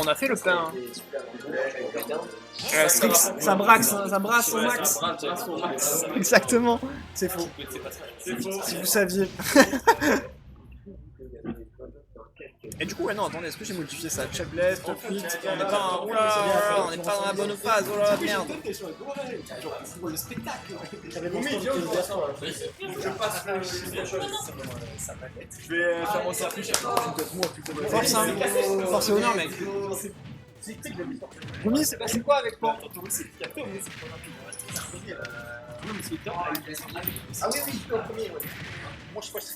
On a fait le pain. Strix, ça brasse au max. Exactement. C'est faux. Si vous saviez. Et du coup, ouais, non, attendez, est-ce que j'ai modifié ça? Chebless, top 8, on n'est pas, on n'est pas dans la bonne phase, oh là, merde. Pour le spectacle. Je vais faire mon circuit. Force, hein. Force et honneur, mec. Goumi, c'est passé quoi avec toi? Ah oui, oui, au premier, ouais. Moi, je crois que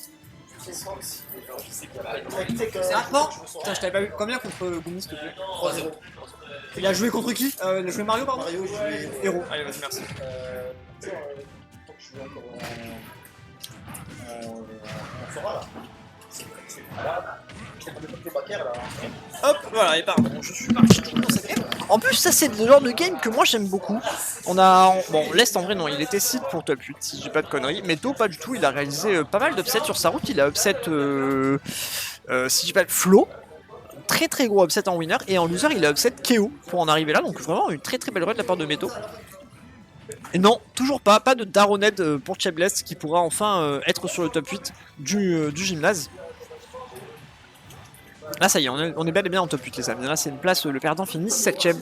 c'est ça aussi. C'est rapidement. Putain, je t'avais pas vu. Combien contre Goumi, s'il te plaît? 3-0. Il a joué contre qui? Il a joué Mario, pardon? Mario, joué Héros. Allez, vas-y, merci. Tant que je joue encore en Sora, là. C'est là. Je t'ai pas de backer, là. Hop, voilà, et pardon, je suis parti dans cette game. En plus, ça, c'est le genre de game que moi j'aime beaucoup. On a. Bon, l'Est en vrai, non, il était seed pour top 8, si j'ai pas de conneries. Mais Meto, pas du tout, il a réalisé pas mal d'upsets sur sa route. Il a upset, si j'ai pas de Flo. Très très gros upset en winner. Et en loser, il a upset KO pour en arriver là. Donc vraiment une très très belle run de la part de Meto. Et non, toujours pas de Daroned pour Chebless qui pourra enfin être sur le top 8 du gymnase. Là ça y est, on est bel et bien en top 8 les amis. Là c'est une place, le perdant finit 7ème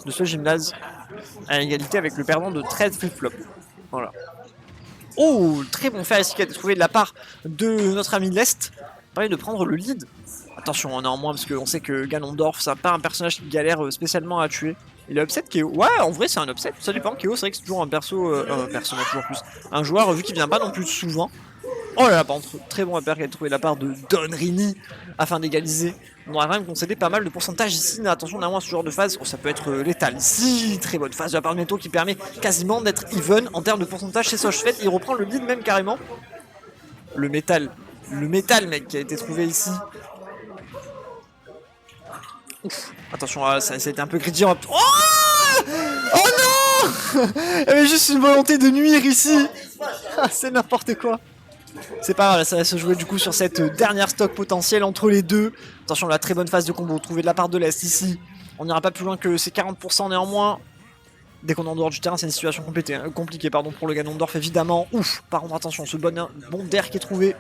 de ce gymnase à égalité avec le perdant de 13 flip-flop. Voilà. Oh, très bon fer ici qui a été trouvé de la part de notre ami Lest. Permet de prendre le lead. Attention, on est en moins parce qu'on sait que Ganondorf, c'est pas un personnage qui galère spécialement à tuer. Il a upset KO. Ouais, en vrai, c'est un upset. Ça dépend. KO, c'est vrai que c'est toujours un personnage toujours plus. Un joueur, vu qu'il vient pas non plus souvent. Oh là là, par contre, très bon upper qui a trouvé de la part de Don Rini afin d'égaliser. On aurait quand même concédé pas mal de pourcentage ici. Mais attention, néanmoins, ce genre de phase, ça peut être létal. Ici, très bonne phase de la part de Meto qui permet quasiment d'être even en termes de pourcentage chez Sochfet. Il reprend le lead même carrément. Le métal, mec, qui a été trouvé ici. Ouf. Attention, ça a été un peu greedy. Oh, non. Il y avait juste une volonté de nuire ici. C'est n'importe quoi. C'est pas grave, ça va se jouer du coup sur cette dernière stock potentielle entre les deux. Attention, la très bonne phase de combo trouvée de la part de l'Est ici. On n'ira pas plus loin que ces 40% néanmoins. Dès qu'on est en dehors du terrain, c'est une situation compliquée pour le Ganondorf évidemment. Ouf, par contre attention, ce bon d'air qui est trouvé.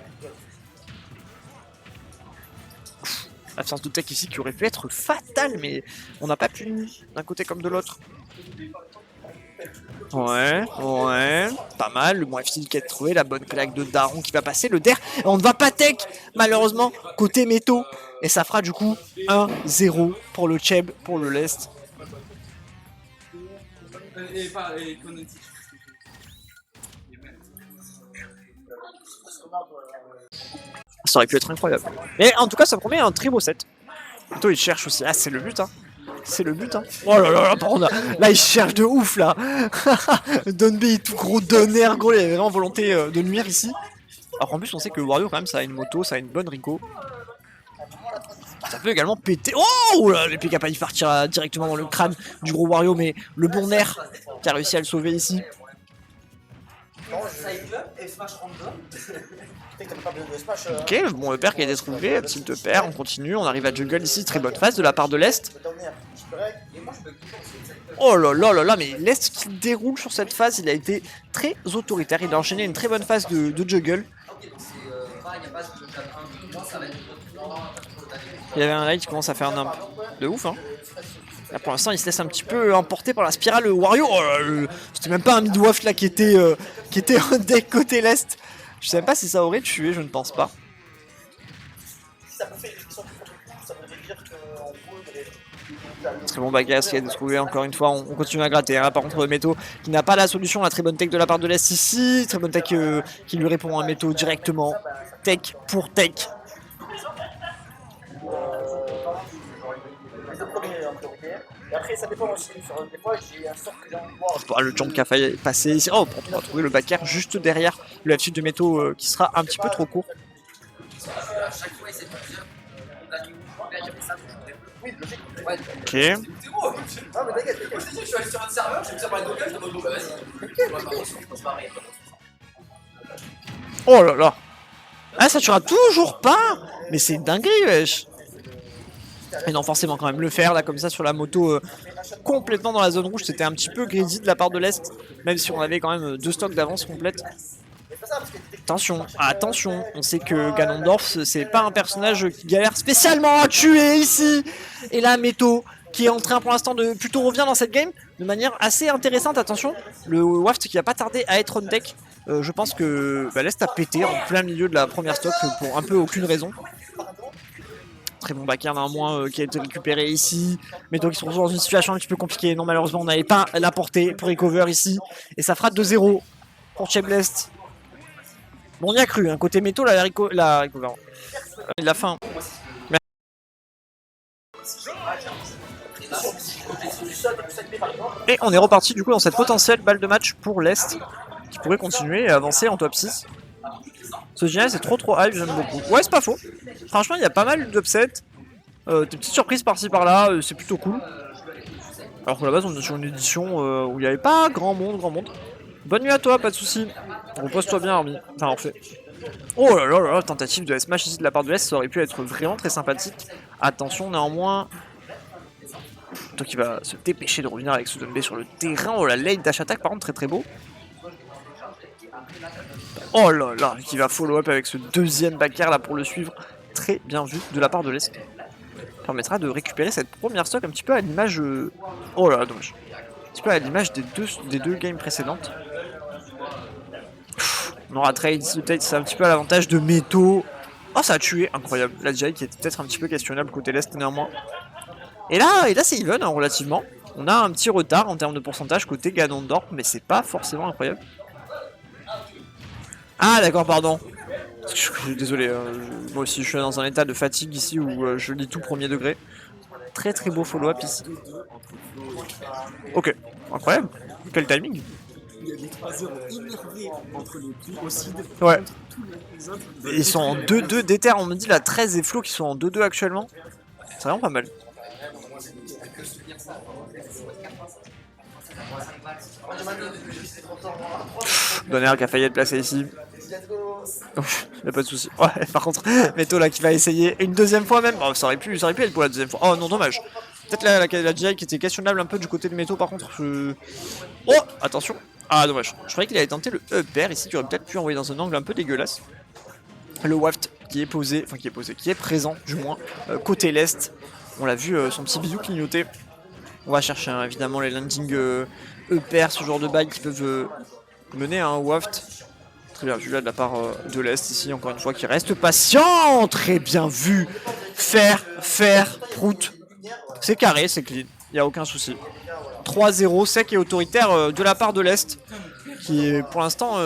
L'absence de tech ici qui aurait pu être fatale, mais on n'a pas pu d'un côté comme de l'autre. Ouais, pas mal, le bon F-Steel qui a été trouvé, la bonne claque de Daron qui va passer, le der, et on ne va pas tech, malheureusement, côté Meto. Et ça fera du coup 1-0 pour le Cheb, pour le Lest. Ça aurait pu être incroyable. Mais en tout cas, ça promet un très beau set. Meto il cherche aussi, ah c'est le but hein. C'est le but, hein. Oh là là là, par contre, là, il cherche de ouf, là. Donby, tout gros donner, gros, il avait vraiment volonté de nuire ici. Alors en plus, on sait que Wario, quand même, ça a une moto, ça a une bonne Rico. Ça peut également péter. Oh là, l'épée qui a pas dû partir directement dans le crâne du gros Wario, mais le bon nerf qui a réussi à le sauver ici. Ok, le bon upper qui a été trouvé, tilt upper, on continue, on arrive à jungle ici, très bonne phase de la part de l'Est. Oh là là là là, mais l'Est qui déroule sur cette phase, il a été très autoritaire, il a enchaîné une très bonne phase de juggle. Il y avait un light qui commence à faire un imp de ouf hein. Là pour l'instant il se laisse un petit peu emporter par la spirale Wario. Oh là, c'était même pas un mid-waft là qui était en deck côté l'Est. Je sais même pas si ça aurait tué, je ne pense pas. Très bon bagasse qui a été trouvé encore une fois, on continue à gratter. Hein. Par contre Meto qui n'a pas la solution, la très bonne tech de la part de l'Est ici. Très bonne tech qui lui répond à Meto directement. Tech pour tech. Après, ça dépend aussi. Sur des fois, j'ai un sort que j'ai envie de voir. Le jump qui a failli passer ici. Oh, on va trouver le backer juste derrière le F-Sud de Meto qui sera un petit peu trop court. Ok. Oh là là. Ah, ça tuera toujours pas. Mais c'est une dinguerie, wesh. Et non, forcément quand même le faire là comme ça sur la moto complètement dans la zone rouge, c'était un petit peu greedy de la part de l'Est, même si on avait quand même 2 stocks d'avance complète. Attention, attention, on sait que Ganondorf c'est pas un personnage qui galère spécialement à tuer ici. Et là Meto qui est en train pour l'instant de plutôt revenir dans cette game de manière assez intéressante. Attention, le Waft qui va pas tarder à être on deck. Je pense que l'Est a pété en plein milieu de la première stock pour un peu aucune raison. Très bon backer néanmoins qui a été récupéré ici. Meto qui se retrouve dans une situation un petit peu compliquée. Non, malheureusement on n'avait pas la portée pour recover ici. Et ça fera 2-0 pour Cheblest. Bon, on y a cru, hein. Côté Meto, la recover. Il a faim. Et on est reparti du coup dans cette potentielle balle de match pour l'Est qui pourrait continuer et avancer en top 6. Ce génial c'est trop hype, j'aime beaucoup. Ouais, c'est pas faux. Franchement, il y a pas mal d'upsets. Des petites surprises par-ci par-là, c'est plutôt cool. Alors qu'à la base, on est sur une édition où il n'y avait pas grand monde. Bonne nuit à toi, pas de soucis. Repose-toi bien, Army. Enfin, on refait. Oh là là là, tentative de smash ici de la part de l'Est, ça aurait pu être vraiment très sympathique. Attention néanmoins. Donc il va se dépêcher de revenir avec Sudonbe sur le terrain. Oh la late dash attack par contre très beau. Oh là là, qui va follow up avec ce deuxième back air là pour le suivre. Très bien vu de la part de l'Est. Permettra de récupérer cette première stock un petit peu à l'image... Oh là là, dommage. Un petit peu à l'image des deux games précédentes. On aura trade, c'est un petit peu à l'avantage de Meto. Oh, ça a tué, incroyable. La Jai qui était peut-être un petit peu questionnable côté l'Est néanmoins. Et là c'est even hein, relativement. On a un petit retard en termes de pourcentage côté Ganondorf, mais c'est pas forcément incroyable. Ah d'accord, pardon. Désolé, moi aussi je suis dans un état de fatigue ici où je lis tout premier degré. Très très beau follow-up ici. Ok, incroyable. Quel timing. Il y a des 3 heures énervées entre les plus aussi de ouais. Tous les autres. Ils sont en 2-2 d'éther, on me dit la 13 et Flo qui sont en 2-2 actuellement. C'est vraiment pas mal. Donner qui a failli être placé ici. Y'a pas de soucis. Ouais, par contre, Meto là qui va essayer une deuxième fois même. Oh, ça aurait pu être pour la deuxième fois. Oh non, dommage. Peut-être la GI qui était questionnable un peu du côté de Meto par contre. Oh, attention. Ah, dommage. Je croyais qu'il avait tenté le upper ici, qui aurait peut-être pu envoyer dans un angle un peu dégueulasse. Le Waft qui est posé, qui est présent du moins, côté l'Est. On l'a vu, son petit bisou clignoter. On va chercher hein, évidemment les landings upper, ce genre de bagues qui peuvent mener à un Waft. Très bien vu là de la part de l'Est ici, encore une fois, qui reste patient. Très bien vu. Faire, prout. C'est carré, c'est clean, il n'y a aucun souci. 3-0, sec et autoritaire de la part de l'Est, qui est pour l'instant